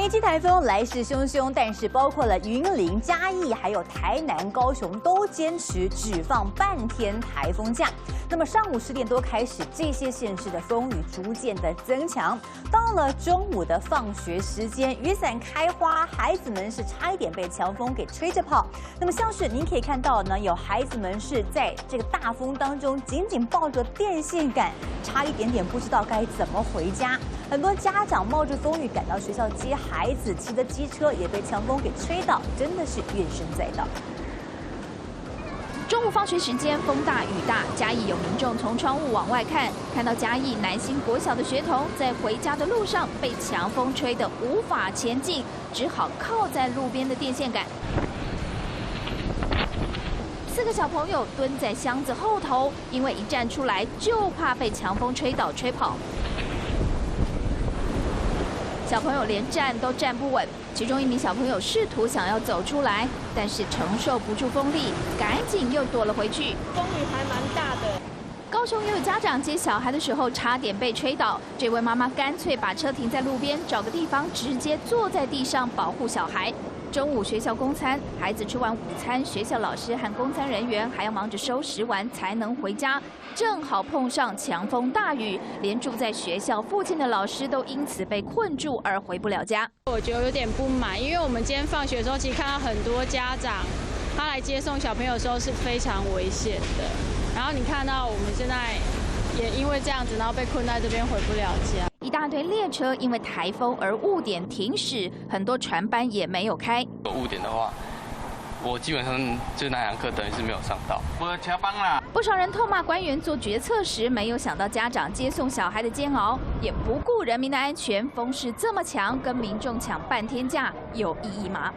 梅季台风来势汹汹，但是包括了云林、嘉义，还有台南、高雄都坚持只放半天台风假。那么上午10点多开始，这些县市的风雨逐渐的增强。到了中午的放学时间，雨伞开花，孩子们是差一点被强风给吹着跑。那么像是您可以看到呢，有孩子们是在这个大风当中紧紧抱着电线杆，差一点点不知道该怎么回家。很多家长冒着风雨赶到学校接孩子，骑的机车也被强风给吹倒，真的是怨声载道。中午放学时间，风大雨大，嘉义有民众从窗户往外看，看到嘉义南新国小的学童在回家的路上被强风吹得无法前进，只好靠在路边的电线杆。4个小朋友蹲在箱子后头，因为一站出来就怕被强风吹倒吹跑。小朋友连站都站不稳，其中一名小朋友试图想要走出来，但是承受不住风力，赶紧又躲了回去。风雨还蛮大的。高雄也有家长接小孩的时候差点被吹倒，这位妈妈干脆把车停在路边，找个地方直接坐在地上保护小孩。中午学校供餐，孩子吃完午餐，学校老师和供餐人员还要忙着收拾完才能回家，正好碰上强风大雨，连住在学校附近的老师都因此被困住而回不了家。我觉得有点不满，因为我们今天放学的时候，其实看到很多家长，他来接送小朋友的时候是非常危险的。然后你看到我们现在也因为这样子，然后被困在这边回不了家。一大堆列车因为台风而误点停驶，很多船班也没有开。有误点的话，我基本上就那堂课等于是没有上到。我加班啦。不少人痛骂官员做决策时没有想到家长接送小孩的煎熬，也不顾人民的安全。风势这么强，跟民众抢半天假有意义吗？